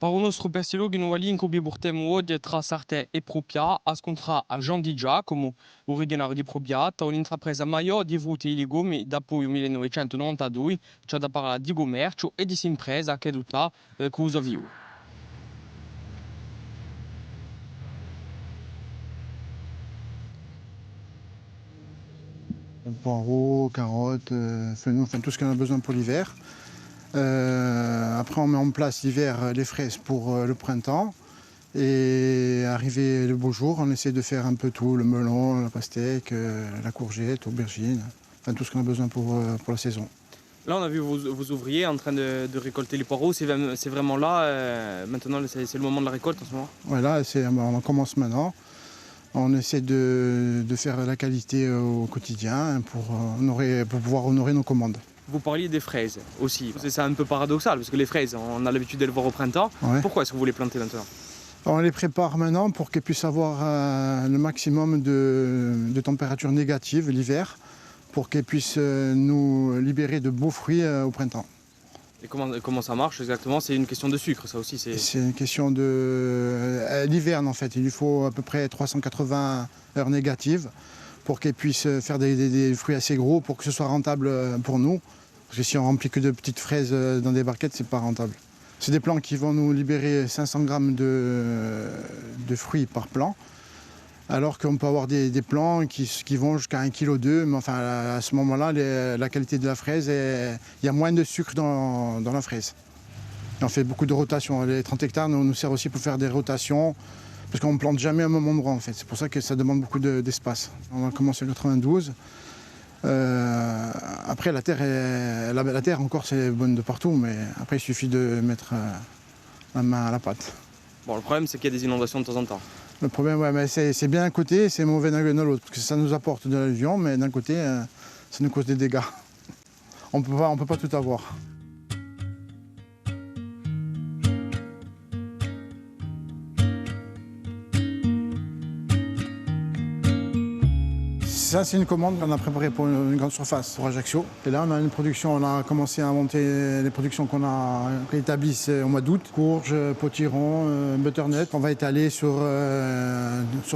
Per uno scoperto che non link che portiamo oggi tra Sartè e Propia, a scontrare a Jean Di Giacomo, originario di Propiata, un'intrapresa maggiore di frutti e legumi dopo il 1992, c'è da parlare di commercio e di impresa che è tutta cosa vive. Poireaux, carottes, fenouil, enfin tout ce qu'on a besoin pour l'hiver. Après, on met en place l'hiver les fraises pour le printemps. Et arrivé le beau jour, on essaie de faire un peu tout, le melon, la pastèque, la courgette, l'aubergine, enfin tout ce qu'on a besoin pour la saison. Là, on a vu vos ouvriers en train de récolter les poireaux. C'est vraiment là, maintenant, c'est le moment de la récolte en ce moment. Voilà, on commence maintenant. On essaie de faire la qualité au quotidien pour pouvoir honorer nos commandes. Vous parliez des fraises aussi. C'est un peu paradoxal parce que les fraises, on a l'habitude de les voir au printemps. Ouais. Pourquoi est-ce que vous les plantez maintenant? On les prépare maintenant pour qu'elles puissent avoir le maximum de température négative l'hiver, pour qu'elles puissent nous libérer de beaux fruits au printemps. Et comment ça marche exactement? C'est une question de sucre, ça aussi. C'est une question de l'hiverne en fait. Il lui faut à peu près 380 heures négatives pour qu'elles puissent faire des fruits assez gros pour que ce soit rentable pour nous. Parce que si on remplit que de petites fraises dans des barquettes, c'est pas rentable. C'est des plants qui vont nous libérer 500 grammes de fruits par plant, alors qu'on peut avoir des plants qui vont jusqu'à 1,2 kg. Mais enfin, à ce moment-là, la qualité de la fraise, il y a moins de sucre dans la fraise. Et on fait beaucoup de rotations. Les 30 hectares nous servent aussi pour faire des rotations, parce qu'on ne plante jamais au même endroit en fait. C'est pour ça que ça demande beaucoup d'espace. On a commencé en 92. Après, la terre encore c'est bonne de partout, mais après il suffit de mettre la main à la pâte. Bon, le problème c'est qu'il y a des inondations de temps en temps. Le problème, ouais, mais c'est bien d'un côté, c'est mauvais de l'autre, parce que ça nous apporte de l'alluvion, mais d'un côté, ça nous cause des dégâts. On peut pas tout avoir. Ça, c'est une commande qu'on a préparée pour une grande surface, pour Ajaccio. Et là, on a une production, on a commencé à monter les productions qu'on a établies au mois d'août. Courges, potirons, butternut. On va étaler sur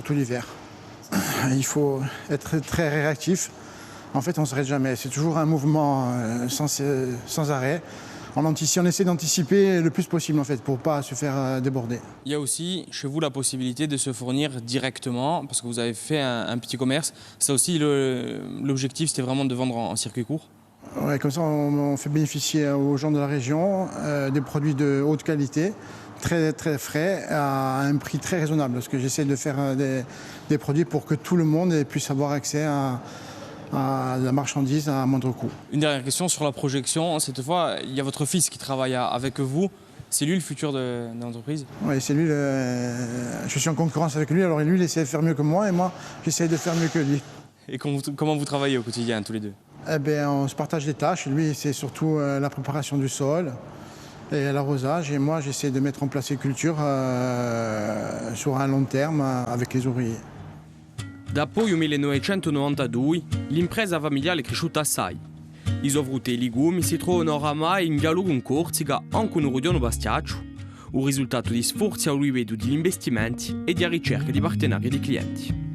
tout l'hiver. Il faut être très réactif. En fait, on ne s'arrête jamais. C'est toujours un mouvement sans arrêt. On essaie d'anticiper le plus possible en fait, pour ne pas se faire déborder. Il y a aussi chez vous la possibilité de se fournir directement, parce que vous avez fait un petit commerce. Ça aussi, l'objectif, c'était vraiment de vendre en circuit court. Ouais, comme ça, on fait bénéficier aux gens de la région des produits de haute qualité, très, très frais, à un prix très raisonnable. Parce que j'essaie de faire des produits pour que tout le monde puisse avoir accès à la marchandise à moindre coût. Une dernière question sur la projection. Cette fois, il y a votre fils qui travaille avec vous. C'est lui le futur de l'entreprise? Oui, c'est lui. Je suis en concurrence avec lui, alors lui, il essaie de faire mieux que moi et moi, j'essaie de faire mieux que lui. Et comment vous travaillez au quotidien, tous les deux? Eh bien, on se partage les tâches. Lui, c'est surtout la préparation du sol et l'arrosage. Et moi, j'essaie de mettre en place les cultures sur un long terme avec les ouvriers. Dopo il 1992 l'impresa familiare è cresciuta assai. I sovruti e i legumi si trovano oramai in dialogo con Corsica anche un Rodiano Bastiaccio, un risultato di sforzi a livello degli investimenti e di ricerca di partenari e di clienti.